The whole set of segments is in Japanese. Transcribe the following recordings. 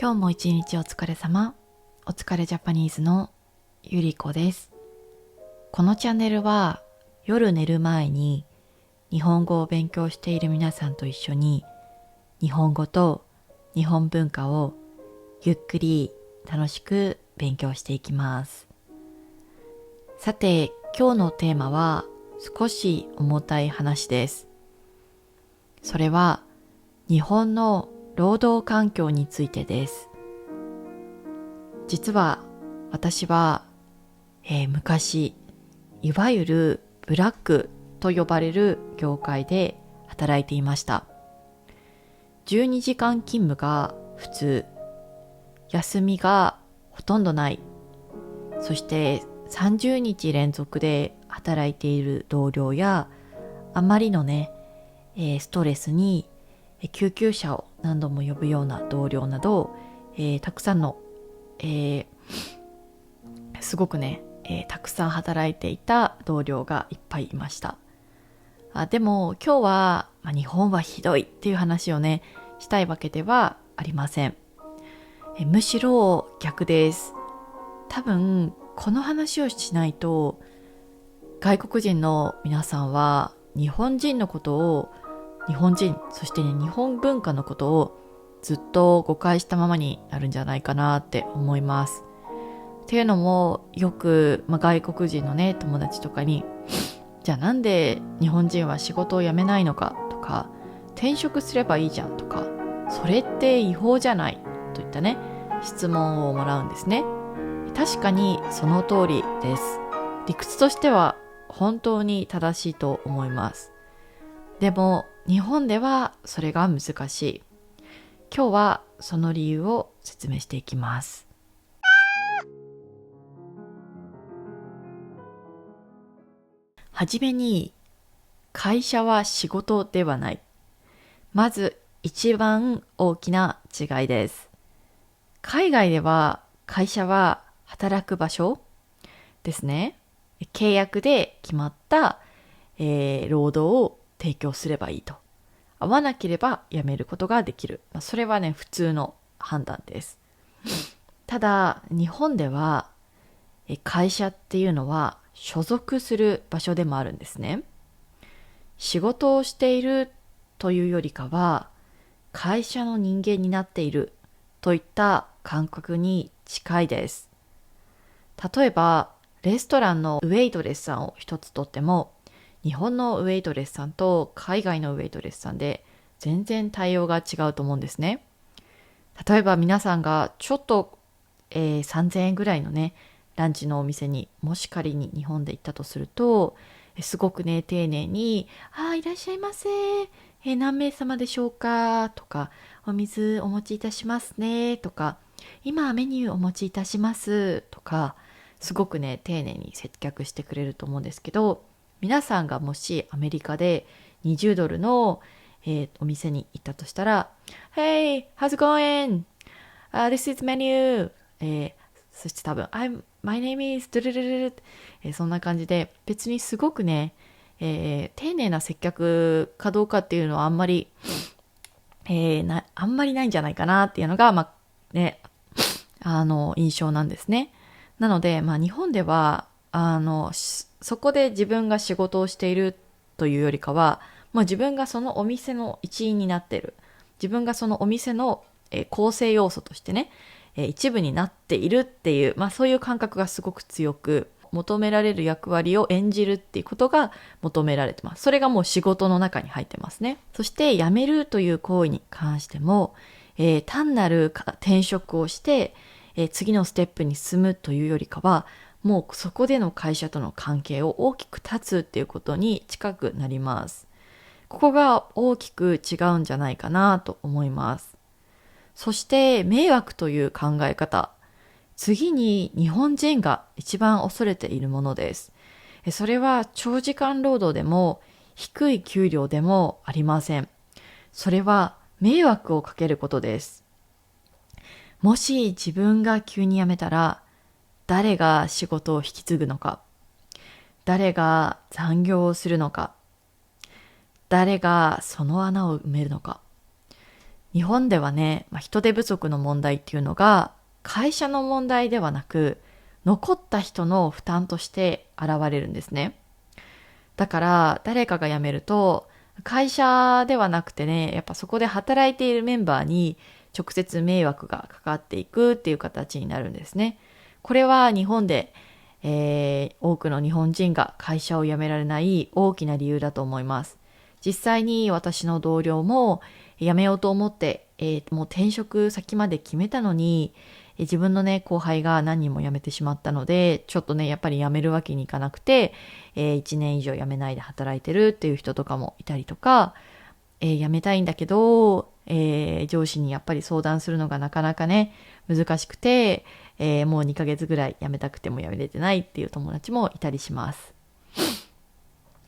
今日も一日お疲れ様。お疲れジャパニーズのゆりこです。このチャンネルは夜寝る前に日本語を勉強している皆さんと一緒に日本語と日本文化をゆっくり楽しく勉強していきます。さて、今日のテーマは少し重たい話です。それは日本の労働環境についてです。実は私は、昔いわゆるブラックと呼ばれる業界で働いていました。12時間勤務が普通、休みがほとんどない、そして30日連続で働いている同僚や、あまりのね、ストレスに救急車を何度も呼ぶような同僚など、たくさんの、すごくね、たくさん働いていた同僚がいっぱいいました。でも今日は、日本はひどいっていう話をねしたいわけではありません。むしろ逆です。多分この話をしないと外国人の皆さんは日本人のことを日本人、そして、日本文化のことをずっと誤解したままになるんじゃないかなって思います。っていうのもよく、外国人のね友達とかに、じゃあなんで日本人は仕事を辞めないのかとか、転職すればいいじゃんとか、それって違法じゃないといったね質問をもらうんですね。確かにその通りです。理屈としては本当に正しいと思います。でも日本ではそれが難しい。今日はその理由を説明していきます。はじめに、会社は仕事ではない。まず一番大きな違いです。海外では会社は働く場所ですね。契約で決まった、労働を提供すればいいと。合わなければ辞めることができる。それはね、普通の判断です。ただ、日本では会社っていうのは所属する場所でもあるんですね。仕事をしているというよりかは、会社の人間になっているといった感覚に近いです。例えば、レストランのウェイトレスさんを一つとっても、日本のウェイトレスさんと海外のウェイトレスさんで全然対応が違うと思うんですね。例えば皆さんがちょっと、3000円ぐらいのねランチのお店にもし仮に日本で行ったとすると、すごくね丁寧にいらっしゃいませ、何名様でしょうかとか、お水お持ちいたしますねとか、今メニューお持ちいたしますとか、すごくね丁寧に接客してくれると思うんですけど、皆さんがもしアメリカで20ドルの、お店に行ったとしたら、Hey, how's it going?、This is menu、そして多分My name is そんな感じで、別にすごくね、丁寧な接客かどうかっていうのはあんまり、あんまりないんじゃないかなっていうのが、印象なんですね。なので、日本ではそこで自分が仕事をしているというよりかは、自分がそのお店の一員になっている。自分がそのお店の、構成要素としてね、一部になっているっていう、そういう感覚がすごく強く、求められる役割を演じるっていうことが求められてます。それがもう仕事の中に入ってますね。そして辞めるという行為に関しても、単なる転職をして、次のステップに進むというよりかは、もうそこでの会社との関係を大きく断つっていうことに近くなります。ここが大きく違うんじゃないかなと思います。そして迷惑という考え方。次に日本人が一番恐れているものです。それは長時間労働でも低い給料でもありません。それは迷惑をかけることです。もし自分が急に辞めたら、誰が仕事を引き継ぐのか、誰が残業をするのか、誰がその穴を埋めるのか、日本ではね、人手不足の問題っていうのが会社の問題ではなく、残った人の負担として現れるんですね。だから誰かが辞めると、会社ではなくてね、やっぱそこで働いているメンバーに直接迷惑がかかっていくっていう形になるんですね。これは日本で、多くの日本人が会社を辞められない大きな理由だと思います。実際に私の同僚も辞めようと思って、もう転職先まで決めたのに、自分のね、後輩が何人も辞めてしまったので、ちょっとね、やっぱり辞めるわけにいかなくて、1年以上辞めないで働いてるっていう人とかもいたりとか、辞めたいんだけど、上司にやっぱり相談するのがなかなかね、難しくて、もう2ヶ月ぐらい辞めたくても辞めれてないっていう友達もいたりします。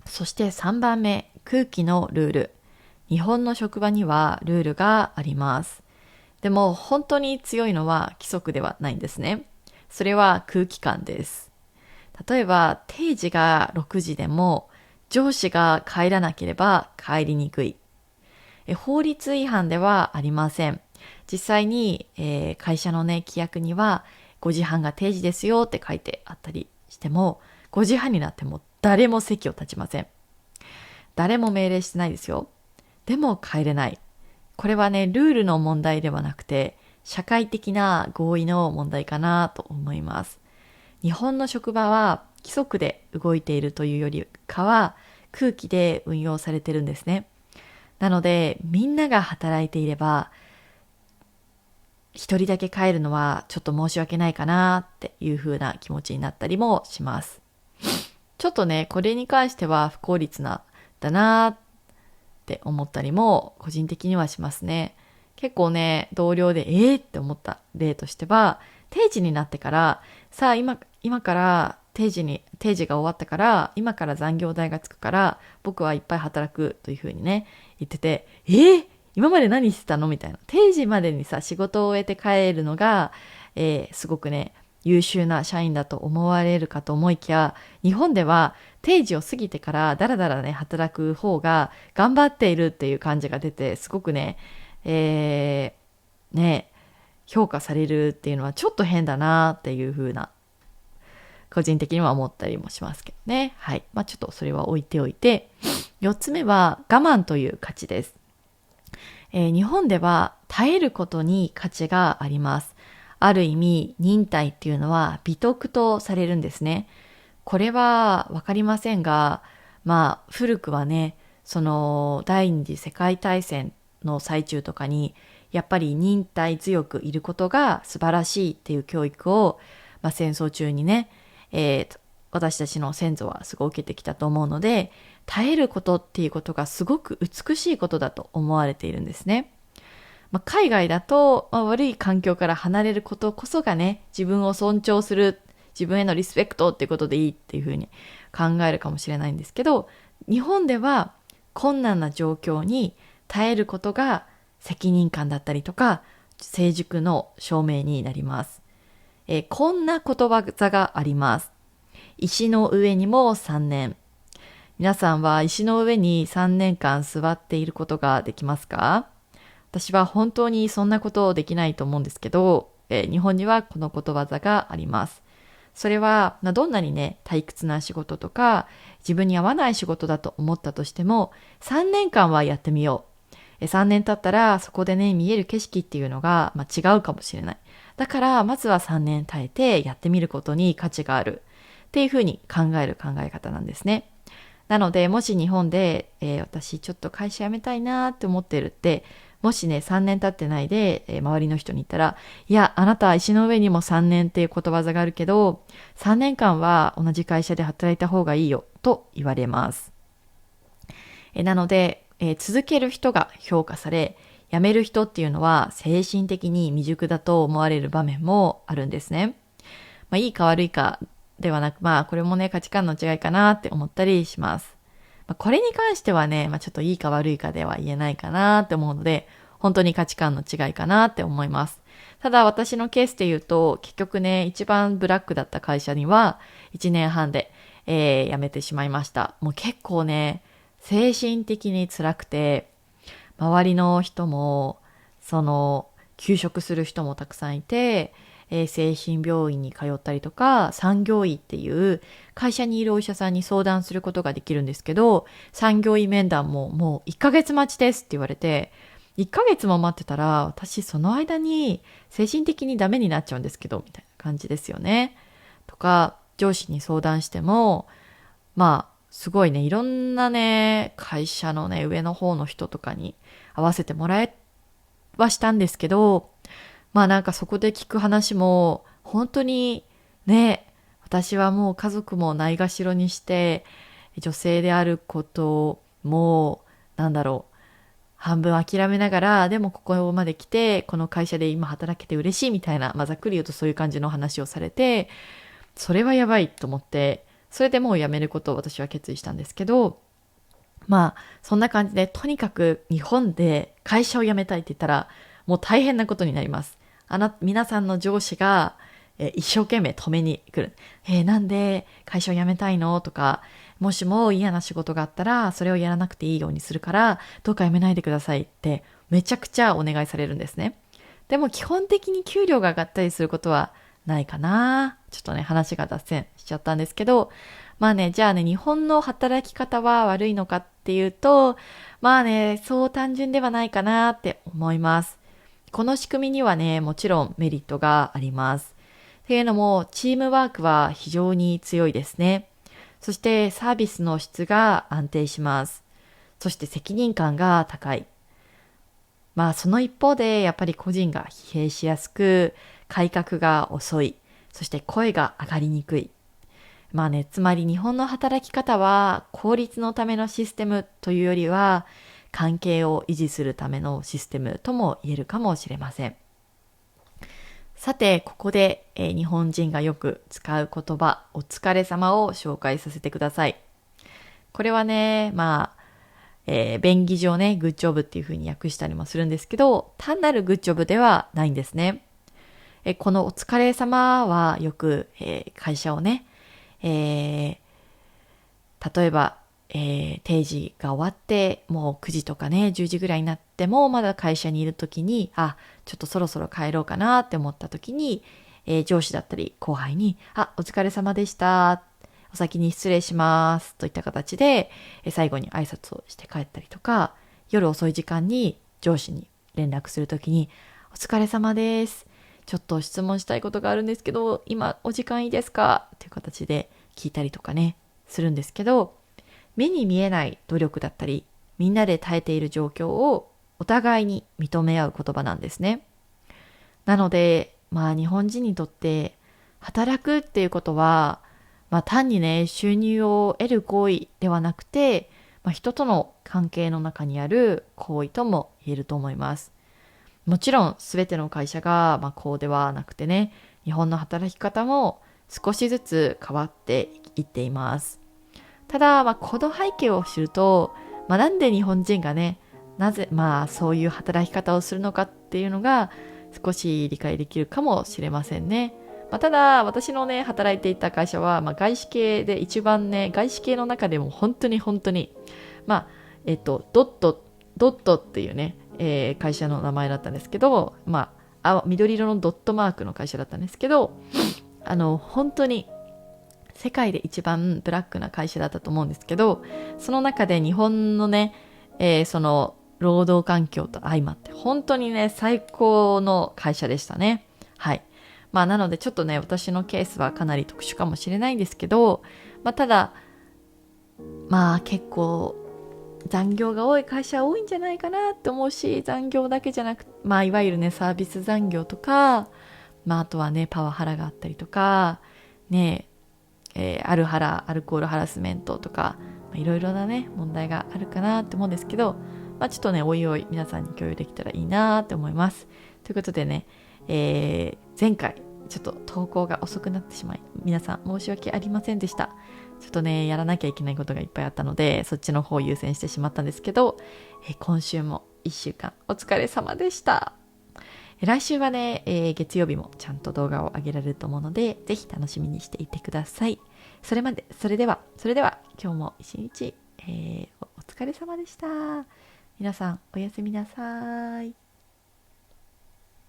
そして3番目、空気のルール。日本の職場にはルールがあります。でも本当に強いのは規則ではないんですね。それは空気感です。例えば定時が6時でも上司が帰らなければ帰りにくい。法律違反ではありません。実際に、会社のね、規約には5時半が定時ですよって書いてあったりしても、5時半になっても誰も席を立ちません。誰も命令してないですよ。でも帰れない。これはね、ルールの問題ではなくて、社会的な合意の問題かなと思います。日本の職場は規則で動いているというよりかは、空気で運用されてるんですね。なので、みんなが働いていれば、一人だけ帰るのはちょっと申し訳ないかなっていう風な気持ちになったりもします。ちょっとね、これに関しては不効率だなって思ったりも個人的にはしますね。結構ね、同僚でって思った例としては、定時になってから、さあ今から定時が終わったから、今から残業代がつくから、僕はいっぱい働くというふうにね、言ってて、今まで何してたのみたいな。定時までにさ、仕事を終えて帰るのが、すごくね、優秀な社員だと思われるかと思いきや、日本では定時を過ぎてからだらだらね、働く方が頑張っているっていう感じが出て、すごくね、評価されるっていうのはちょっと変だなっていう風な、個人的には思ったりもしますけどね。はい。ちょっとそれは置いておいて、4つ目は我慢という価値です。日本では耐えることに価値があります。ある意味、忍耐っていうのは美徳とされるんですね。これはわかりませんが、古くはね、その第二次世界大戦の最中とかに、やっぱり忍耐強くいることが素晴らしいっていう教育を、戦争中にね、私たちの先祖はすごい受けてきたと思うので、耐えることっていうことがすごく美しいことだと思われているんですね。海外だと、悪い環境から離れることこそがね、自分を尊重する、自分へのリスペクトっていうことでいいっていうふうに考えるかもしれないんですけど、日本では困難な状況に耐えることが責任感だったりとか、成熟の証明になります。こんなことわざがあります。石の上にも3年。皆さんは石の上に3年間座っていることができますか？私は本当にそんなことできないと思うんですけど、日本にはこのことわざがあります。それは、どんなにね、退屈な仕事とか、自分に合わない仕事だと思ったとしても、3年間はやってみよう。3年経ったら、そこでね、見える景色っていうのが、違うかもしれない。だから、まずは3年耐えてやってみることに価値がある。っていうふうに考える考え方なんですね。なので、もし日本で、私ちょっと会社辞めたいなって思ってるって、もしね、3年経ってないで、周りの人に言ったら、いや、あなたは石の上にも3年っていうことわざがあるけど、3年間は同じ会社で働いた方がいいよ、と言われます。なので、続ける人が評価され、辞める人っていうのは精神的に未熟だと思われる場面もあるんですね。いいか悪いかではなく、これもね、価値観の違いかなって思ったりします。これに関してはね、ちょっといいか悪いかでは言えないかなって思うので、本当に価値観の違いかなって思います。ただ私のケースで言うと、結局ね、一番ブラックだった会社には1年半で、辞めてしまいました。もう結構ね、精神的に辛くて、周りの人も休職する人もたくさんいて、精神病院に通ったりとか、産業医っていう会社にいるお医者さんに相談することができるんですけど、産業医面談ももう1ヶ月待ちですって言われて、1ヶ月も待ってたら、私その間に精神的にダメになっちゃうんですけど、みたいな感じですよね。とか、上司に相談しても、すごいね、いろんなね、会社のね、上の方の人とかに合わせてもらえはしたんですけど、なんかそこで聞く話も、本当にね、私はもう家族もないがしろにして、女性であることも、半分諦めながら、でもここまで来て、この会社で今働けて嬉しいみたいな、ざっくり言うとそういう感じの話をされて、それはやばいと思って、それでもう辞めることを私は決意したんですけど、そんな感じで、とにかく日本で会社を辞めたいって言ったら、もう大変なことになります。皆さんの上司が、一生懸命止めに来る。なんで会社を辞めたいのとか、もしも嫌な仕事があったら、それをやらなくていいようにするから、どうか辞めないでくださいって、めちゃくちゃお願いされるんですね。でも基本的に給料が上がったりすることはないかな。ちょっとね、話が脱線しちゃったんですけど、じゃあね、日本の働き方は悪いのかっていうと、そう単純ではないかなって思います。この仕組みにはね、もちろんメリットがあります。っていうのも、チームワークは非常に強いですね。そしてサービスの質が安定します。そして責任感が高い。その一方で、やっぱり個人が疲弊しやすく、改革が遅い。そして声が上がりにくい。つまり日本の働き方は効率のためのシステムというよりは、関係を維持するためのシステムとも言えるかもしれません。さて、ここで、日本人がよく使う言葉、お疲れ様を紹介させてください。これはね、便宜上ね、グッジョブっていう風に訳したりもするんですけど、単なるグッジョブではないんですね。このお疲れ様はよく、会社をね、例えば、定時が終わって、もう9時とかね、10時ぐらいになっても、まだ会社にいるときに、ちょっとそろそろ帰ろうかなって思ったときに、上司だったり後輩に、お疲れ様でした。お先に失礼します。といった形で、最後に挨拶をして帰ったりとか、夜遅い時間に上司に連絡するときに、お疲れ様です。ちょっと質問したいことがあるんですけど、今お時間いいですかっていう形で聞いたりとかね、するんですけど、目に見えない努力だったり、みんなで耐えている状況をお互いに認め合う言葉なんですね。なので、日本人にとって働くっていうことは、単にね、収入を得る行為ではなくて、人との関係の中にある行為とも言えると思います。もちろん全ての会社が、こうではなくてね、日本の働き方も少しずつ変わっていっています。ただ、この背景を知ると、なんで日本人がね、なぜ、そういう働き方をするのかっていうのが少し理解できるかもしれませんね。ただ、私のね、働いていた会社は、外資系で一番ね、外資系の中でも本当に、ドットっていうね、会社の名前だったんですけど、緑色のドットマークの会社だったんですけど、本当に世界で一番ブラックな会社だったと思うんですけど、その中で日本のね、その労働環境と相まって本当にね、最高の会社でしたね。はい。なのでちょっとね、私のケースはかなり特殊かもしれないんですけど、ただ、結構残業が多い会社は多いんじゃないかなって思うし、残業だけじゃなく、いわゆるね、サービス残業とか、あとはね、パワハラがあったりとか、ね、アルコールハラスメントとか、いろいろなね、問題があるかなって思うんですけど、ちょっとね、おいおい皆さんに共有できたらいいなって思います。ということでね、前回、ちょっと投稿が遅くなってしまい、皆さん申し訳ありませんでした。ちょっとね、やらなきゃいけないことがいっぱいあったので、そっちの方を優先してしまったんですけど、今週も1週間お疲れ様でした。来週はね、月曜日もちゃんと動画を上げられると思うので、ぜひ楽しみにしていてください。それでは、今日も一日、お疲れ様でした。皆さん、おやすみなさい。